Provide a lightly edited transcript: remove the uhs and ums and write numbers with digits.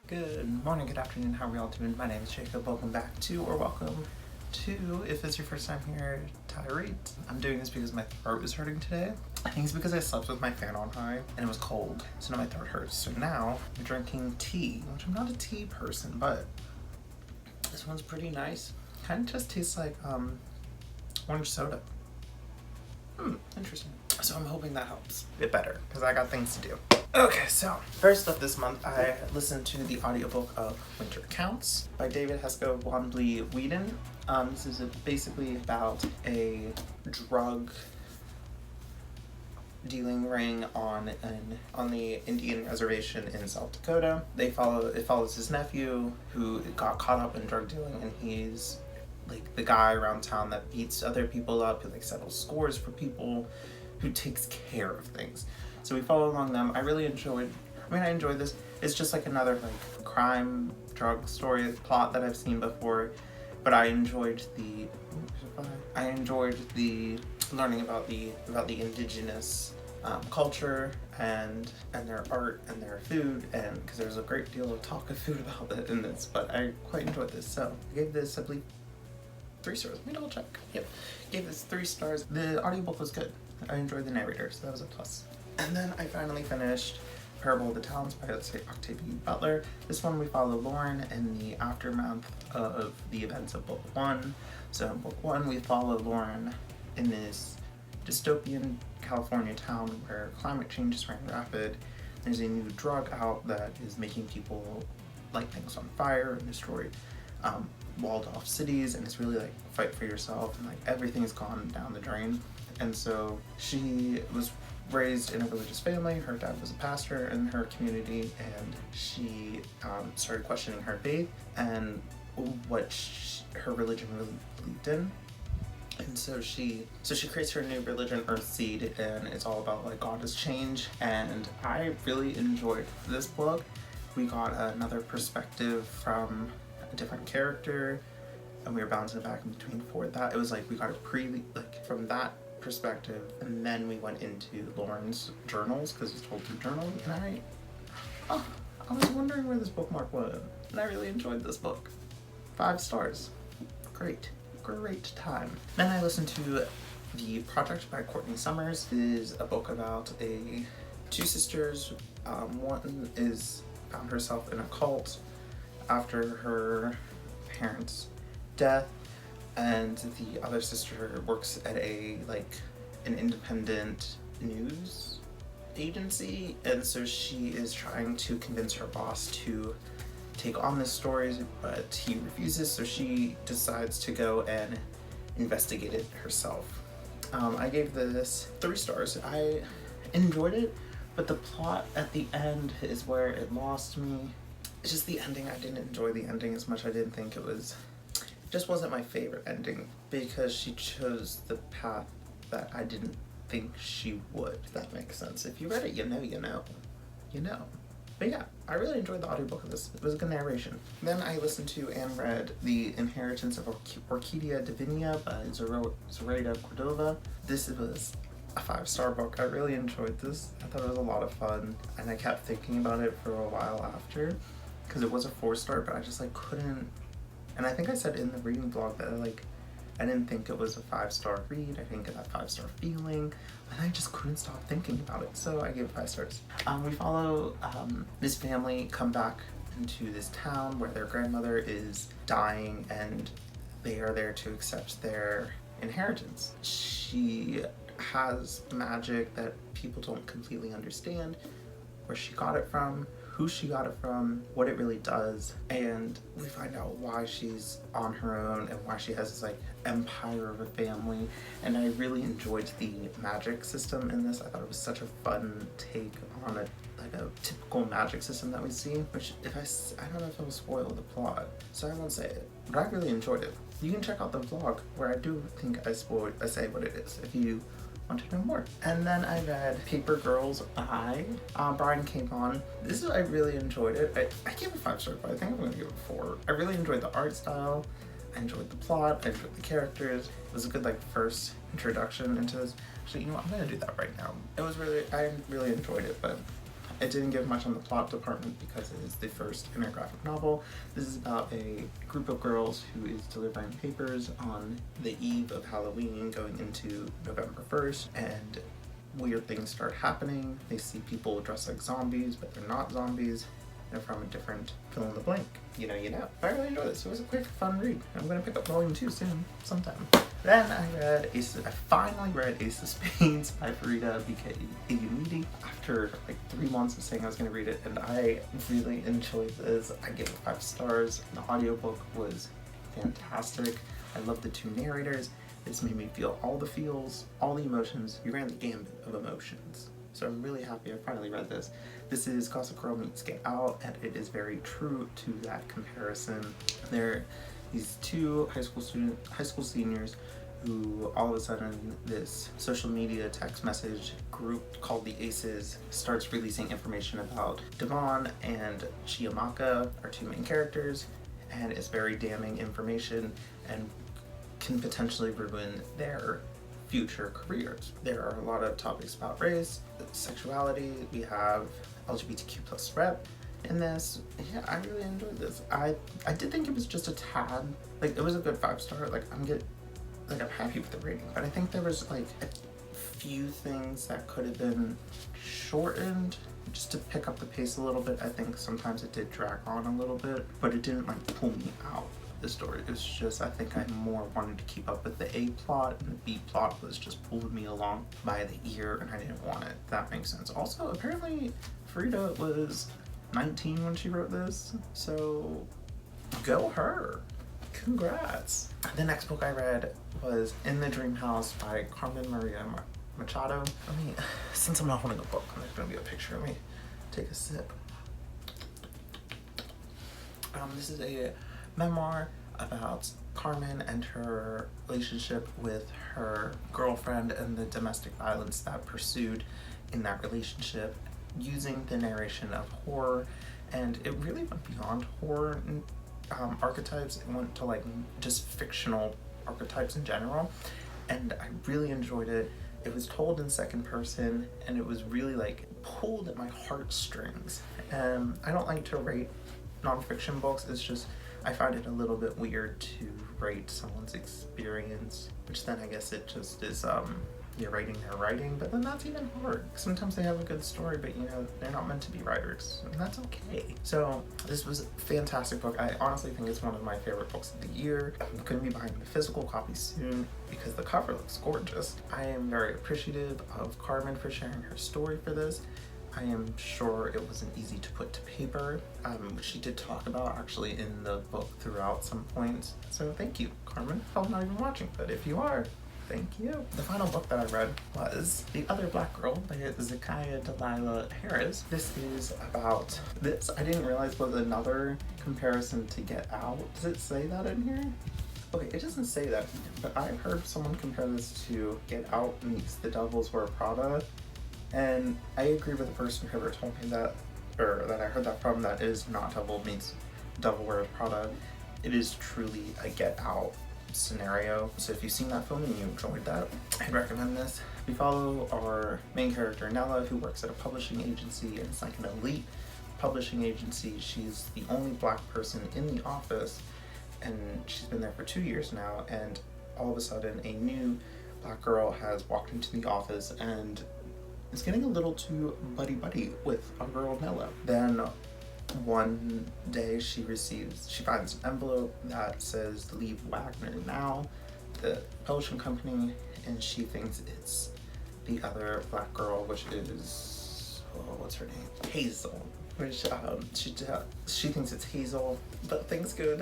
Good morning, good afternoon, how are we all doing? My name is Jacob. Welcome back to, or welcome to, if it's your first time here, Tyree. I'm doing this because my throat is hurting today. I think it's because I slept with my fan on high and it was cold, so now my throat hurts. So now I'm drinking tea, which I'm not a tea person, but this one's pretty nice. Kind of just tastes like orange soda. Interesting. So I'm hoping that helps it better because I got things to do. Okay, so first up this month, I listened to the audiobook of Winter Counts by David Hesko Wanbley Whedon. This is basically about a drug dealing ring on the Indian reservation in South Dakota. It follows his nephew who got caught up in drug dealing, and he's like the guy around town that beats other people up, who like settles scores for people, who takes care of things. So we follow along them. I enjoyed this. It's just like another like crime drug story plot that I've seen before, but I enjoyed the learning about the indigenous culture and their art and their food, and because there's a great deal of talk of food about that in this, but I quite enjoyed this. So I gave this, I believe, 3 stars. Let me double check. Yep, gave this 3 stars. The audiobook was good. I enjoyed the narrator, so that was a plus. And then I finally finished Parable of the Talents by Octavia Butler. This one we follow Lauren in the aftermath of the events of Book 1. So in Book 1 we follow Lauren in this dystopian California town where climate change is running rapid. There's a new drug out that is making people light things on fire and destroy walled off cities, and it's really like fight for yourself, and like everything's gone down the drain. And so she was raised in a religious family. Her dad was a pastor in her community, and she started questioning her faith and what her religion really believed in. And so she creates her new religion, Earthseed, and it's all about like God is change. And I really enjoyed this book. We got another perspective from a different character, and we were bouncing back in between for that. It was like we got a from that perspective, and then we went into Lauren's journals because it's told through journaling, and I was wondering where this bookmark went, and I really enjoyed this book. 5 stars. Great time. Then I listened to The Project by Courtney Summers. It is a book about 2 sisters. One is found herself in a cult after her parents' death, and the other sister works at an independent news agency, and so she is trying to convince her boss to take on this story, but he refuses, so she decides to go and investigate it herself. I gave this 3 stars. I enjoyed it, but the plot at the end is where it lost me. It's just the ending. I didn't enjoy the ending as much. I didn't think it just wasn't my favorite ending, because she chose the path that I didn't think she would, if that makes sense. If you read it, you know. But yeah, I really enjoyed the audiobook of this. It was a good narration. Then I listened to and read The Inheritance of Orquídea Divina by Zoraida Cordova. This was a 5-star book. I really enjoyed this. I thought it was a lot of fun, and I kept thinking about it for a while after, because it was a 4-star, but I just couldn't. And I think I said in the reading vlog that I didn't think it was a 5-star read. I didn't get that 5-star feeling, and I just couldn't stop thinking about it. So I gave it 5 stars. We follow this family come back into this town where their grandmother is dying, and they are there to accept their inheritance. She has magic that people don't completely understand, where she got it from, who she got it from, what it really does, and we find out why she's on her own and why she has this empire of a family. And I really enjoyed the magic system in this. I thought it was such a fun take on a typical magic system that we see, which I don't know if it will spoil the plot, so I won't say it, but I really enjoyed it. You can check out the vlog where I do think I say what it is if you want to know more. And then I read Paper Girls by Brian K. Vaughan. I really enjoyed it. I gave it 5 stars, but I think I'm gonna give it 4. I really enjoyed the art style. I enjoyed the plot. I enjoyed the characters. It was a good first introduction into this. Actually, I'm gonna do that right now. I really enjoyed it, but I didn't give much on the plot department because it is the first intergraphic novel. This is about a group of girls who is delivering papers on the eve of Halloween going into November 1st, and weird things start happening. They see people dressed like zombies, but they're not zombies. They're from a different fill in the blank. You know. I really enjoyed this. It was a quick, fun read. I'm gonna pick up volume 2 soon, sometime. Then I finally read Ace of Spades by Farida Eyumidi after like 3 months of saying I was gonna read it, and I really enjoyed this. I gave it 5 stars. The audiobook was fantastic. I love the 2 narrators. This made me feel all the feels, all the emotions. You ran the gambit of emotions. So I'm really happy I finally read this. This is Gossip Girl meets Get Out, and it is very true to that comparison. They're these 2 high school seniors who all of a sudden this social media text message group called the Aces starts releasing information about Devon and Chiamaka, our 2 main characters, and it's very damning information and can potentially ruin their future careers. There are a lot of topics about race, sexuality. We have LGBTQ plus rep in this. Yeah, I really enjoyed this. I did think it was just a tad, like it was a good 5-star. Like I'm happy with the rating, but I think there was like a few things that could have been shortened just to pick up the pace a little bit. I think sometimes it did drag on a little bit, but it didn't like pull me out the story. It's just, I think I more wanted to keep up with the A plot, and the B plot was just pulling me along by the ear, and I didn't want it. That makes sense. Also, apparently Farida was 19 when she wrote this, so go her. Congrats. The next book I read was In the Dream House by Carmen Maria Machado. Since I'm not holding a book, there's gonna be a picture of me. Take a sip. This is a memoir about Carmen and her relationship with her girlfriend and the domestic violence that pursued in that relationship, using the narration of horror, and it really went beyond horror archetypes. It went to like just fictional archetypes in general, and I really enjoyed it. It was told in second person, and it was really like pulled at my heartstrings. I don't like to rate nonfiction books. It's just I find it a little bit weird to rate someone's experience, which then I guess it just is you're writing their writing, but then that's even hard. Sometimes they have a good story, but they're not meant to be writers, and that's okay. So this was a fantastic book. I honestly think it's one of my favorite books of the year. I'm gonna be buying the physical copy soon because the cover looks gorgeous. I am very appreciative of Carmen for sharing her story for this. I am sure it wasn't easy to put to paper, which she did talk about actually in the book throughout some points. So thank you, Carmen. I'm not even watching, but if you are, thank you. The final book that I read was The Other Black Girl by Zakiya Dalila Harris. This is about this. I didn't realize was another comparison to Get Out. Does it say that in here? Okay, it doesn't say that, but I've heard someone compare this to Get Out meets The Devil's Wear Prada. And I agree with the person who ever told me that, or that I heard that from, that is not Devil meets Devil Wears Prada. It is truly a Get Out scenario. So if you've seen that film and you enjoyed that, I'd recommend this. We follow our main character, Nella, who works at a publishing agency, and it's like an elite publishing agency. She's the only black person in the office, and she's been there for 2 years now, and all of a sudden a new black girl has walked into the office and is getting a little too buddy-buddy with our girl Nella. Then one day she finds an envelope that says Leave Wagner Now, the publishing company, and she thinks it's the other black girl, which is, what's her name? Hazel. Which she thinks it's Hazel, but things go down.